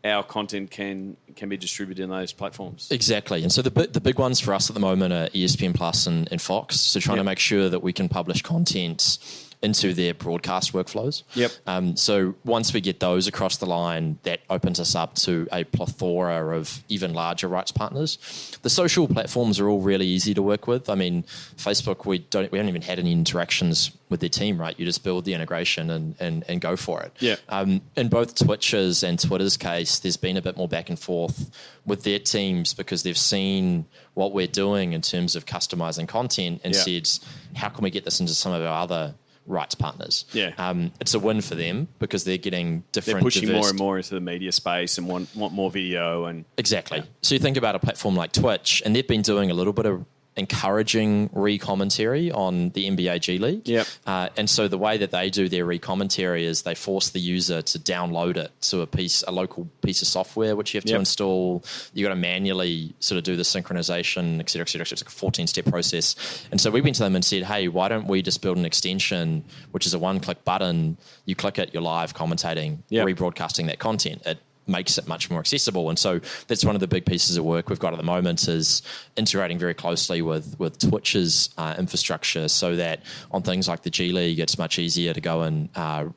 our content can be distributed in those platforms. Exactly. And so the big ones for us at the moment are ESPN Plus and Fox. So trying to make sure that we can publish content into their broadcast workflows. Yep. So once we get those across the line, that opens us up to a plethora of even larger rights partners. The social platforms are all really easy to work with. I mean, Facebook, we haven't even had any interactions with their team, right? You just build the integration and go for it. Yeah. In both Twitch's and Twitter's case, there's been a bit more back and forth with their teams because they've seen what we're doing in terms of customizing content and said, how can we get this into some of our other rights partners? It's a win for them because they're getting different. They're pushing more and more into the media space and want more video and exactly. So you think about a platform like Twitch, and they've been doing a little bit of encouraging re-commentary on the NBA G League. Yep. And so the way that they do their re-commentary is they force the user to download it to a local piece of software, which you have to install. You got to manually sort of do the synchronization, et cetera, et cetera. It's like a 14-step process. And so we went to them and said, hey, why don't we just build an extension, which is a one-click button. You click it, you're live commentating, rebroadcasting that content. It makes it much more accessible. And so that's one of the big pieces of work we've got at the moment is integrating very closely with Twitch's infrastructure so that on things like the G League, it's much easier to go and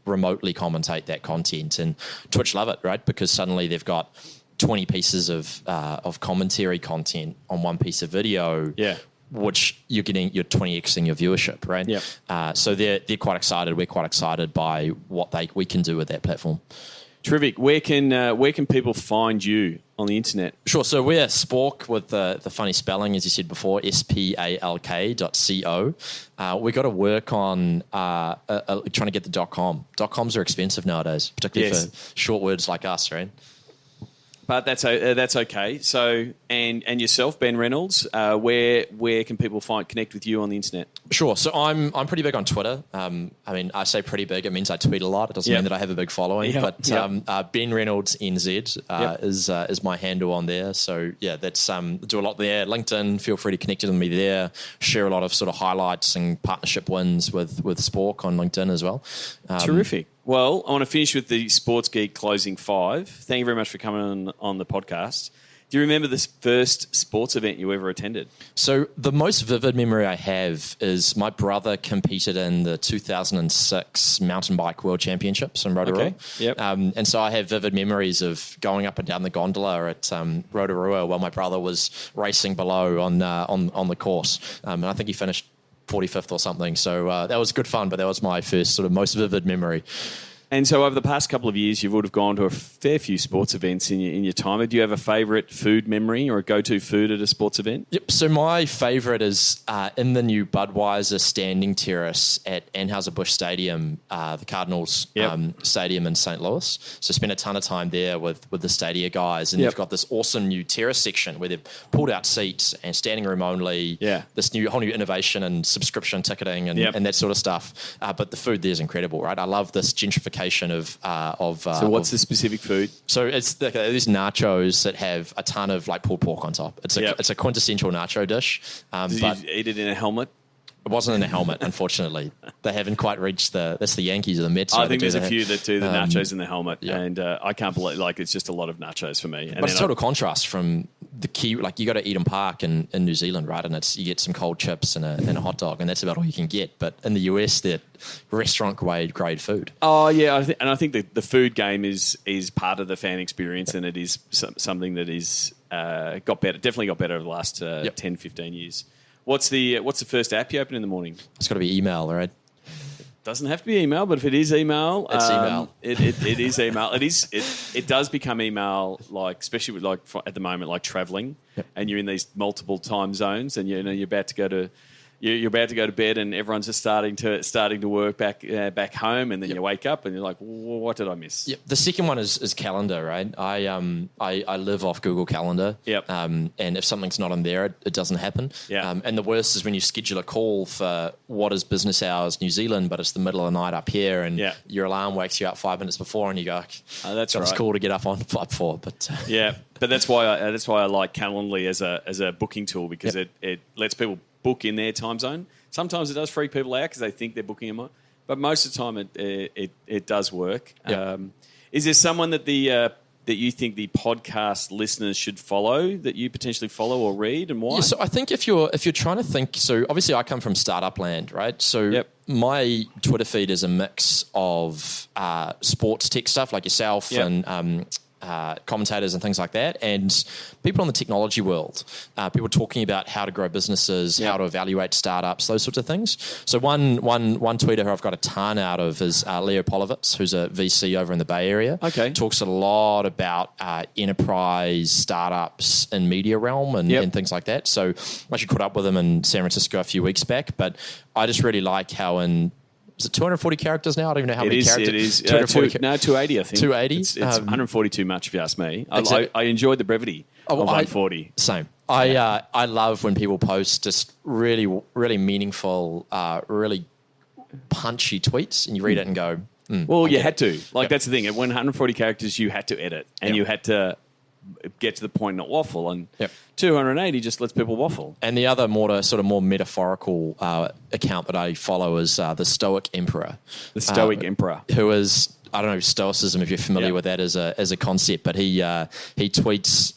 remotely commentate that content. And Twitch love it, right? Because suddenly they've got 20 pieces of commentary content on one piece of video. Yeah. Which you're 20xing your viewership, right? Yeah. So they're quite excited. We're quite excited by what we can do with that platform. Terrific. Where can people find you on the internet? Sure. So we're Spalk with the funny spelling, as you said before, spalk.co. We got to work on trying to get the .com. .coms are expensive nowadays, particularly for short words like us, right? But that's okay. So, and yourself, Ben Reynolds, where can people connect with you on the internet? Sure. So I'm pretty big on Twitter. I mean, I say pretty big. It means I tweet a lot. It doesn't mean that I have a big following. But Ben Reynolds NZ is my handle on there. So that's do a lot there. LinkedIn, feel free to connect with me there. Share a lot of sort of highlights and partnership wins with Spalk on LinkedIn as well. Terrific. Well, I want to finish with the Sports Geek closing 5. Thank you very much for coming on the podcast. Do you remember the first sports event you ever attended? So the most vivid memory I have is my brother competed in the 2006 Mountain Bike World Championships in Rotorua. Okay. Yep. And so I have vivid memories of going up and down the gondola at Rotorua while my brother was racing below on the course. And I think he finished 45th or something. So that was good fun, but that was my first sort of most vivid memory. And so over the past couple of years, you would have gone to a fair few sports events in your time. Do you have a favourite food memory or a go-to food at a sports event? Yep. So my favourite is in the new Budweiser standing terrace at Anheuser-Busch Stadium, the Cardinals Stadium in St. Louis. So spent a ton of time there with the Stadia guys. And they've got this awesome new terrace section where they've pulled out seats and standing room only. Yeah. This whole new innovation and subscription ticketing and that sort of stuff. But the food there is incredible, right? I love this gentrification of so what's the specific food? So it's these nachos that have a ton of like pulled pork on top. It's a quintessential nacho dish. Did you eat it in a helmet? It wasn't in a helmet, unfortunately. They haven't quite reached that's the Yankees or the Mets. I think there's a few that do the nachos in the helmet, and I can't believe it's just a lot of nachos for me. And but it's total contrast from the key. Like you go to Eden Park in New Zealand, right? And you get some cold chips and a hot dog, and that's about all you can get. But in the US, they're restaurant grade food. Oh yeah, I think the food game is part of the fan experience, and it is something that is definitely got better over the last 10, 15 years. What's the first app you open in the morning? It's got to be email, right? Doesn't have to be email, but if it is email, it's email. It is email. It does become email, like especially with at the moment, like traveling, and you're in these multiple time zones, and you're about to go to you're about to go to bed and everyone's just starting to work back home, and then you wake up and you're like, what did I miss? Yep. The second one is calendar, right? I live off Google Calendar. Yep. And if something's not in there, it doesn't happen. Yeah. And the worst is when you schedule a call for what is business hours New Zealand, but it's the middle of the night up here, and your alarm wakes you up 5 minutes before, and you go, that's right. It's cool to get up for, but yeah. But that's why I like Calendly as a booking tool, because it lets people book in their time zone. Sometimes it does freak people out because they think they're booking them, but most of the time it does work. Yep. Is there someone that that you think the podcast listeners should follow, that you potentially follow or read, and why? Yeah, so I think if you're trying to think, so obviously I come from startup land, right? So my Twitter feed is a mix of sports tech stuff like yourself and commentators and things like that, and people in the technology world, people talking about how to grow businesses, how to evaluate startups, those sorts of things. So one tweeter who I've got a ton out of is Leo Polovitz, who's a VC over in the Bay Area. Okay. Talks a lot about enterprise startups in media realm and things like that. So I actually caught up with him in San Francisco a few weeks back, but I just really like how is it 240 characters now? I don't even know how many characters. It is. 280, I think. 280? It's 140 too much, if you ask me. Exactly. I enjoyed the brevity of 140. Same. I love when people post just really, really meaningful, really punchy tweets, and you read it and go, well, you had to. That's the thing. At 140 characters, you had to edit, and you had to get to the point, not waffle. And 280 just lets people waffle. And the other more metaphorical account that I follow is the Stoic Emperor. The Stoic Emperor. Who is, I don't know, Stoicism, if you're familiar with that as a concept, but he tweets,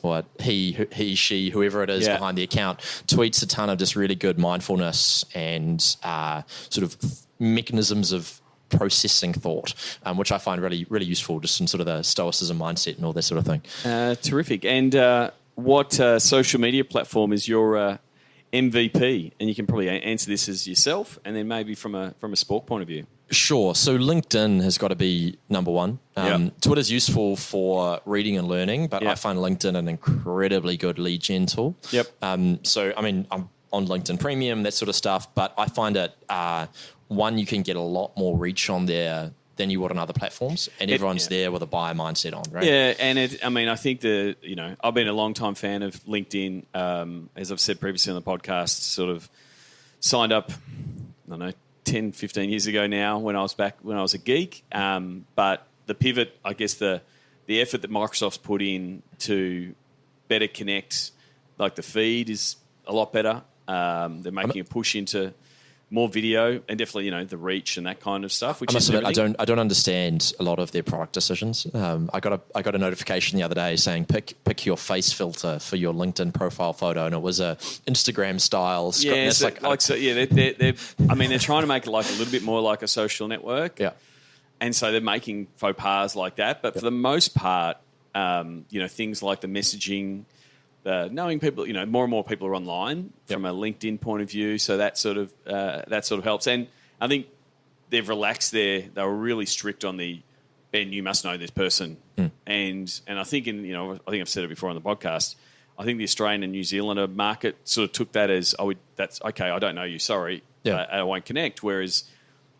she, whoever it is behind the account, tweets a ton of just really good mindfulness and sort of mechanisms of processing thought, which I find really, really useful, just in sort of the Stoicism mindset and all that sort of thing. Terrific. And what social media platform is your MVP? And you can probably answer this as yourself, and then maybe from a Spalk point of view. Sure. So LinkedIn has got to be number one. Twitter's useful for reading and learning, but I find LinkedIn an incredibly good lead gen tool. So, I mean, I'm on LinkedIn Premium, that sort of stuff, but I find it, one, you can get a lot more reach on there than you would on other platforms, and everyone's there with a buyer mindset on, right? Yeah, and I think I've been a long time fan of LinkedIn. As I've said previously on the podcast, sort of signed up, I don't know, 10, 15 years ago now when I was a geek. But the pivot, I guess the effort that Microsoft's put in to better connect, like the feed is a lot better. They're making a push into more video and definitely, the reach and that kind of stuff. Which I don't understand a lot of their product decisions. I got a notification the other day saying pick your face filter for your LinkedIn profile photo, and it was a Instagram style. Yeah, they're trying to make it like a little bit more like a social network. Yeah, and so they're making faux pas like that. But for the most part, things like the messaging. Knowing people, more and more people are online from a LinkedIn point of view, so that sort of helps. And I think they've relaxed there. They were really strict on Ben, you must know this person, and I think I think I've said it before on the podcast. I think the Australian and New Zealander market sort of took that as that's okay. I don't know you, sorry, I won't connect. Whereas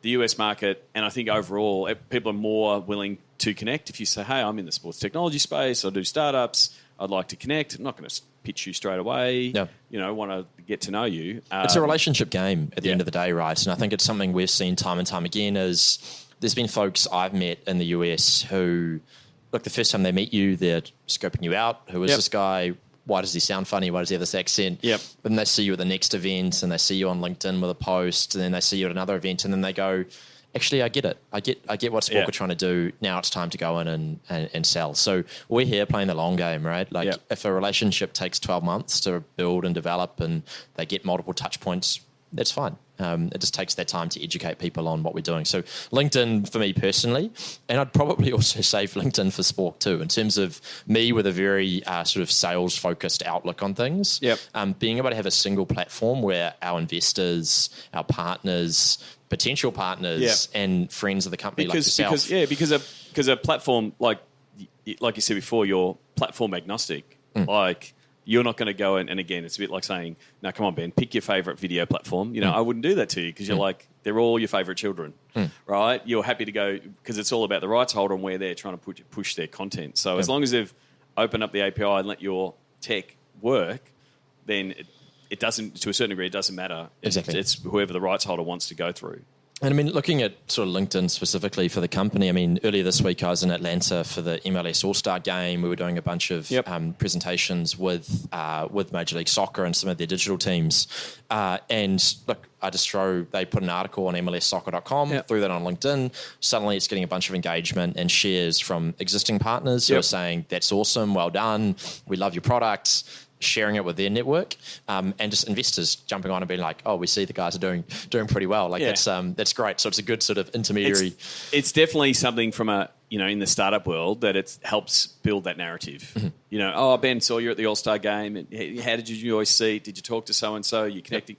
the US market, and I think overall, people are more willing to connect if you say, hey, I'm in the sports technology space, I do startups. I'd like to connect. I'm not going to pitch you straight away. No. Want to get to know you. It's a relationship game at the end of the day, right? And I think it's something we've seen time and time again is there's been folks I've met in the US who, look, the first time they meet you, they're scoping you out. Who is this guy? Why does he sound funny? Why does he have this accent? Yep. Then they see you at the next event and they see you on LinkedIn with a post, and then they see you at another event, and then they go, actually, I get it. I get what Spalk are trying to do. Now it's time to go in and sell. So we're here playing the long game, right? Like if a relationship takes 12 months to build and develop and they get multiple touch points, that's fine. It just takes that time to educate people on what we're doing. So LinkedIn for me personally, and I'd probably also save LinkedIn for Spalk too, in terms of me with a very sort of sales-focused outlook on things. Being able to have a single platform where our investors, our partners, potential partners and friends of the company like yourself. Because a platform, like you said before, you're platform agnostic. Like You're not going to go and again, it's a bit like saying, no, come on, Ben, pick your favourite video platform. I wouldn't do that to you because you're like, they're all your favourite children, right? You're happy to go because it's all about the rights holder and where they're trying to push their content. So as long as they've opened up the API and let your tech work, then it doesn't, to a certain degree, it doesn't matter. Exactly. It's whoever the rights holder wants to go through. And I mean, looking at sort of LinkedIn specifically for the company, I mean, earlier this week I was in Atlanta for the MLS All-Star Game. We were doing a bunch of presentations with Major League Soccer and some of their digital teams. And look, they put an article on MLSsoccer.com, threw that on LinkedIn. Suddenly it's getting a bunch of engagement and shares from existing partners who are saying, that's awesome, well done, we love your products, sharing it with their network, and just investors jumping on and being like, "Oh, we see the guys are doing pretty well." Like that's great. So it's a good sort of intermediary. It's definitely something from in the startup world that it helps build that narrative. Mm-hmm. Oh, Ben, saw you at the All-Star Game. And how did you enjoy your seat? Did you talk to so and so? You connecting.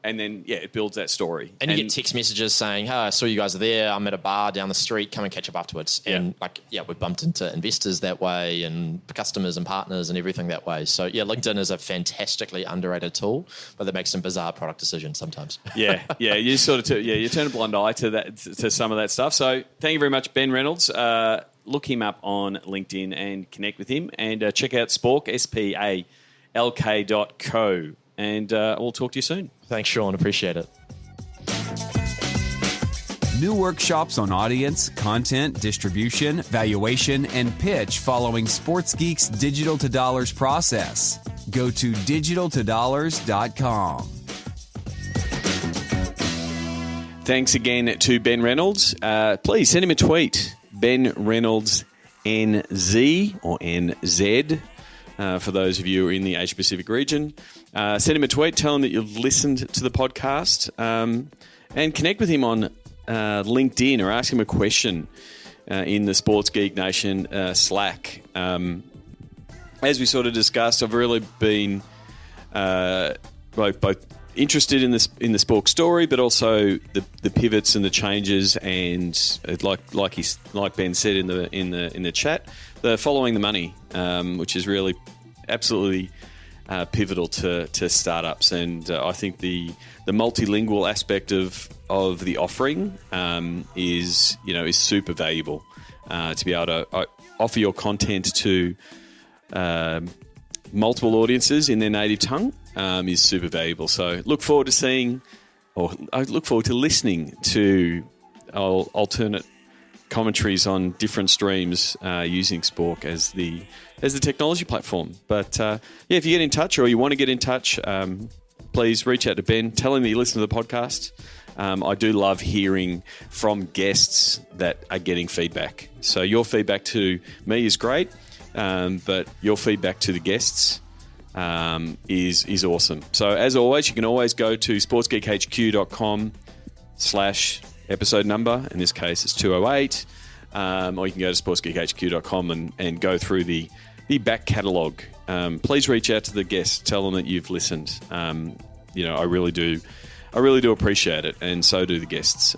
And then, it builds that story. And you get text messages saying, I saw you guys are there. I'm at a bar down the street. Come and catch up afterwards. And we bumped into investors that way and customers and partners and everything that way. So, LinkedIn is a fantastically underrated tool, but that makes some bizarre product decisions sometimes. You sort of, you turn a blind eye to that, to some of that stuff. So thank you very much, Ben Reynolds. Look him up on LinkedIn and connect with him. And check out Spalk, SPALK.co. And we'll talk to you soon. Thanks, Sean. Appreciate it. New workshops on audience, content, distribution, valuation, and pitch following Sports Geek's Digital to Dollars process. Go to digitaltodollars.com. Thanks again to Ben Reynolds. Please send him a tweet, Ben Reynolds NZ or NZ. For those of you who are in the Asia Pacific region, send him a tweet, tell him that you've listened to the podcast, and connect with him on LinkedIn or ask him a question in the Sports Geek Nation Slack. As we sort of discussed, I've really been both interested in the Spalk story, but also the pivots and the changes, and like Ben said in the chat, the following the money, which is really absolutely pivotal to startups. And I think the multilingual aspect of the offering is super valuable to be able to offer your content to multiple audiences in their native tongue is super valuable. So look forward to listening to alternate commentaries on different streams using Spalk as the technology platform. But if you get in touch or you want to get in touch, please reach out to Ben. Tell him that you listen to the podcast. I do love hearing from guests that are getting feedback. So your feedback to me is great, but your feedback to the guests is awesome. So as always, you can always go to sportsgeekhq.com/episode number. In this case, it's 208. Or you can go to sportsgeekhq.com and go through the back catalogue. Please reach out to the guests. Tell them that you've listened. I really do appreciate it, and so do the guests.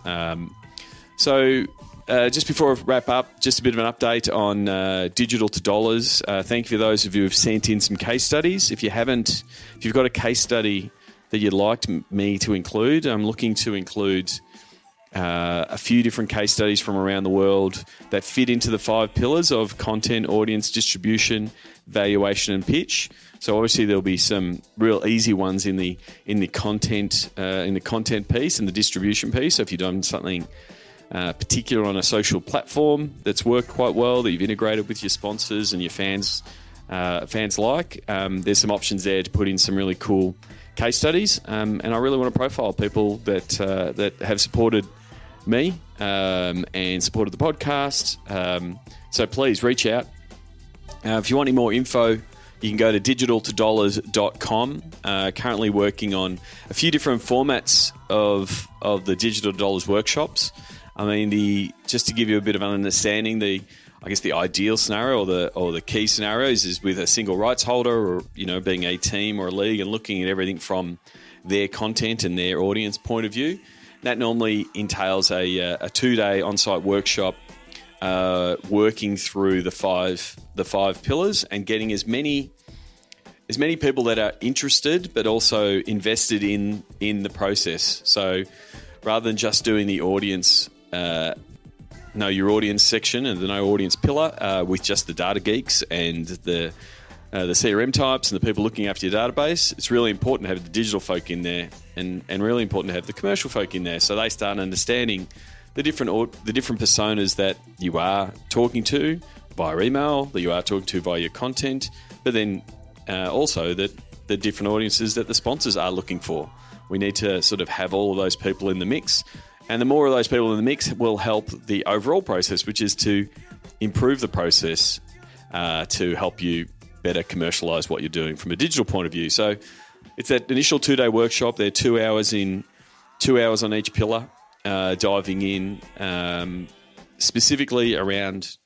Just before I wrap up, just a bit of an update on Digital to Dollars. Thank you for those of you who have sent in some case studies. If you've got a case study that you'd like me to include, I'm looking to include a few different case studies from around the world that fit into the 5 pillars of content, audience, distribution, valuation, and pitch. So obviously there'll be some real easy ones in the content piece and the distribution piece. So if you've done something particular on a social platform that's worked quite well, that you've integrated with your sponsors and your fans like, there's some options there to put in some really cool case studies. And I really want to profile people that have supported me and supported the podcast. So please reach out. If you want any more info, you can go to digitaltodollars.com. Currently working on a few different formats of the Digital to Dollars workshops. I mean, just to give you a bit of an understanding, the ideal scenario or the key scenarios is with a single rights holder, or being a team or a league, and looking at everything from their content and their audience point of view. That normally entails a 2-day on-site workshop, working through the five pillars and getting as many people that are interested but also invested in the process. So rather than just doing the audience, know your audience section and the know audience pillar with just the data geeks and the CRM types and the people looking after your database, it's really important to have the digital folk in there and really important to have the commercial folk in there so they start understanding the different personas that you are talking to via email, that you are talking to via your content, but then also that the different audiences that the sponsors are looking for. We need to sort of have all of those people in the mix. And the more of those people in the mix will help the overall process, which is to improve the process to help you better commercialize what you're doing from a digital point of view. So it's that initial 2-day workshop. They're 2 hours on each pillar, diving in specifically around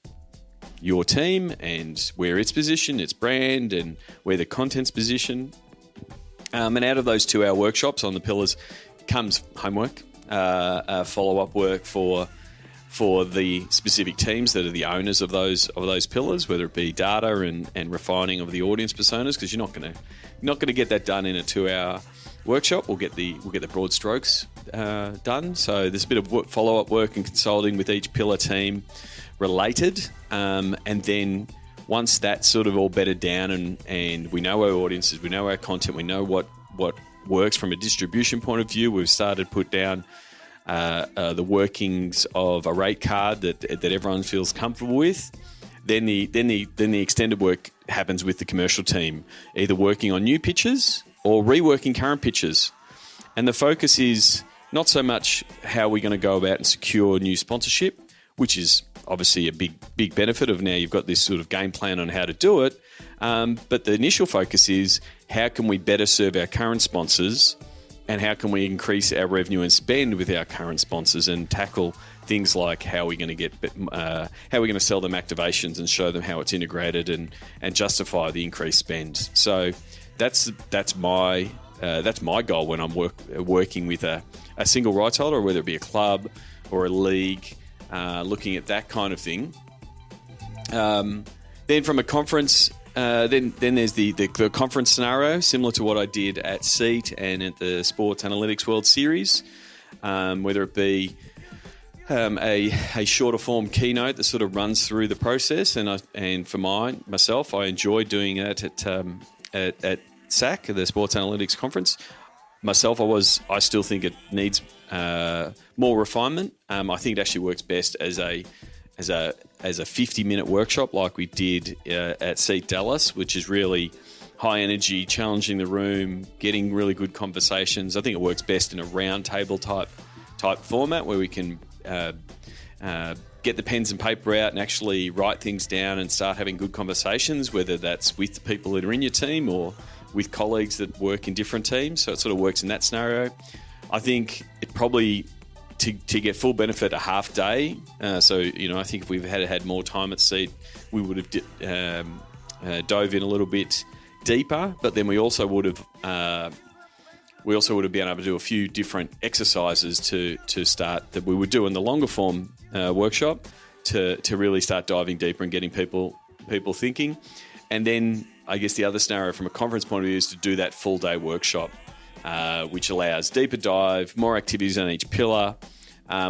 your team and where it's positioned, its brand, and where the content's positioned. And out of those 2-hour workshops on the pillars comes homework, follow-up work for the specific teams that are the owners of those pillars, whether it be data and refining of the audience personas, because you're not going to get that done in a 2-hour workshop. We'll get the broad strokes done. So there's a bit of follow-up work and consulting with each pillar team related, and then once that's sort of all bedded down and we know our audiences, we know our content, we know what works from a distribution point of view, we've started to put down the workings of a rate card that everyone feels comfortable with. Then the extended work happens with the commercial team, either working on new pitches or reworking current pitches. And the focus is not so much how we're going to go about and secure new sponsorship, which is obviously a big benefit of now you've got this sort of game plan on how to do it. But the initial focus is how can we better serve our current sponsors and how can we increase our revenue and spend with our current sponsors and tackle things like how we're going to sell them activations and show them how it's integrated and justify the increased spend. So that's my goal when I'm working with a single rights holder, or whether it be a club or a league, looking at that kind of thing. Then from a conference, then there's the conference scenario, similar to what I did at SEAT and at the Sports Analytics World Series, whether it be a shorter form keynote that sort of runs through the process. And for myself, I enjoy doing that at SAC, the Sports Analytics Conference. Myself, I still think it needs more refinement. I think it actually works best as a 50-minute workshop like we did at SEAT Dallas, which is really high energy, challenging the room, getting really good conversations. I think it works best in a round table type format where we can get the pens and paper out and actually write things down and start having good conversations, whether that's with the people that are in your team or with colleagues that work in different teams. So it sort of works in that scenario. I think it probably, to get full benefit, a half day. So, I think if we've had more time at SEAT, we would have dove in a little bit deeper, but then we also would have been able to do a few different exercises to start that we would do in the longer form workshop to really start diving deeper and getting people thinking. And then I guess the other scenario from a conference point of view is to do that full day workshop, which allows deeper dive, more activities on each pillar,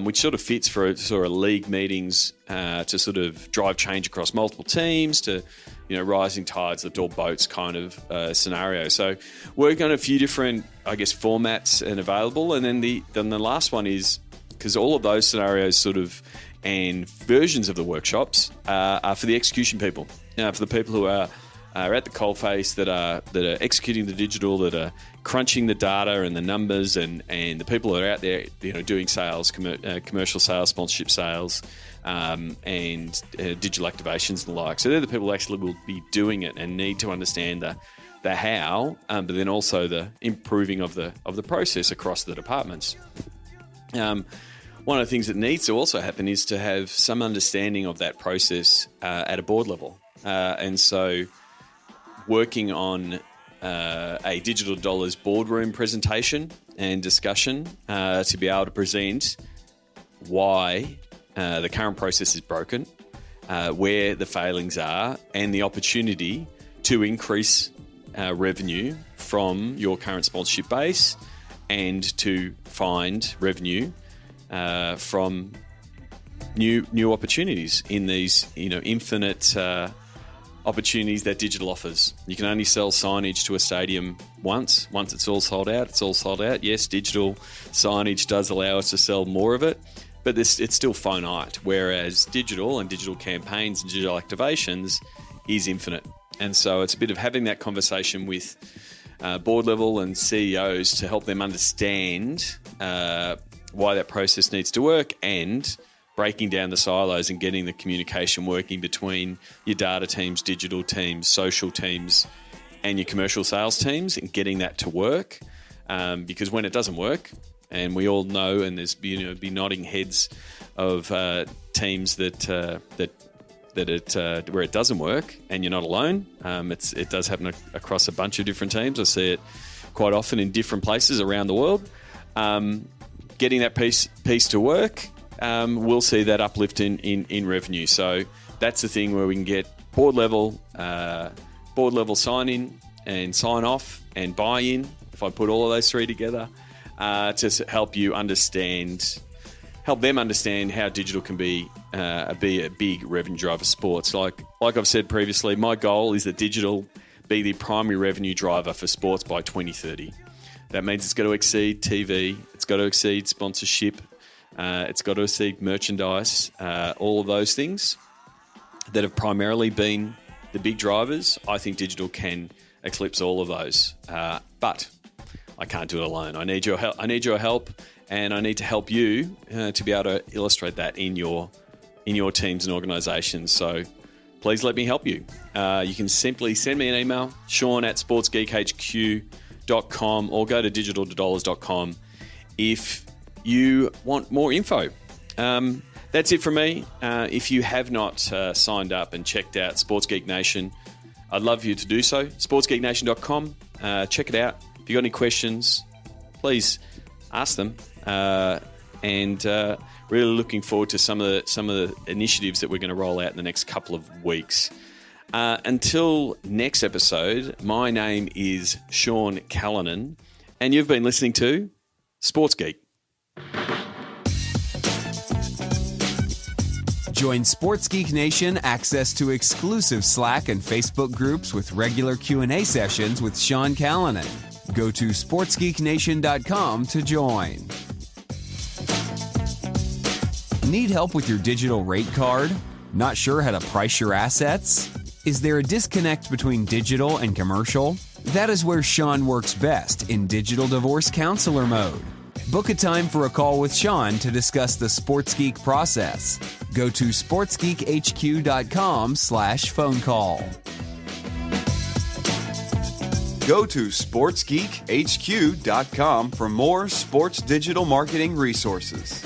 which sort of fits for sort of league meetings to sort of drive change across multiple teams to, rising tides lift all boats kind of scenario. So working on a few different, I guess, formats and available. And then the last one is, because all of those scenarios sort of and versions of the workshops are for the execution people, for the people who are at the coalface, that are executing the digital, that are crunching the data and the numbers, and the people that are out there, doing sales, commercial sales, sponsorship sales, and digital activations and the like. So they're the people who actually will be doing it and need to understand the how, but then also the improving of the process across the departments. One of the things that needs to also happen is to have some understanding of that process at a board level, and so working on a Digital Dollars boardroom presentation and discussion to be able to present why the current process is broken, where the failings are, and the opportunity to increase revenue from your current sponsorship base and to find revenue from new opportunities in these infinite opportunities that digital offers. You can only sell signage to a stadium once it's all sold out. It's all sold out. Yes, digital signage does allow us to sell more of it, but it's still finite, whereas digital and digital campaigns and digital activations is infinite. And so it's a bit of having that conversation with board level and CEOs to help them understand why that process needs to work, and breaking down the silos and getting the communication working between your data teams, digital teams, social teams, and your commercial sales teams, and getting that to work. Because when it doesn't work, and we all know, and there's be nodding heads of teams where it doesn't work, and you're not alone. It does happen across a bunch of different teams. I see it quite often in different places around the world. Getting that piece to work, we'll see that uplift in revenue. So that's the thing where we can get board level sign in and sign off and buy in. If I put all of those three together, to help them understand how digital can be a big revenue driver for sports. Like I've said previously, my goal is that digital be the primary revenue driver for sports by 2030. That means it's got to exceed TV, it's got to exceed sponsorship, it's got to exceed merchandise, all of those things that have primarily been the big drivers. I think digital can eclipse all of those, but I can't do it alone. I need your help, and I need to help you to be able to illustrate that in your teams and organisations. So please let me help you. You can simply send me an email, sean@sportsgeekhq.com, or go to digitaltodollars.com if you want more info. That's it from me. If you have not signed up and checked out Sports Geek Nation, I'd love you to do so. sportsgeeknation.com. Check it out. If you've got any questions, please ask them. And really looking forward to some of the initiatives that we're going to roll out in the next couple of weeks. Until next episode, my name is Sean Callanan, and you've been listening to Sports Geek. Join Sports Geek Nation access to exclusive Slack and Facebook groups with regular Q&A sessions with Sean Callanan. Go to sportsgeeknation.com to join. Need help with your digital rate card? Not sure how to price your assets? Is there a disconnect between digital and commercial? That is where Sean works best, in digital divorce counselor mode. Book a time for a call with Sean to discuss the Sports Geek process. Go to sportsgeekhq.com/phone call. Go to sportsgeekhq.com for more sports digital marketing resources.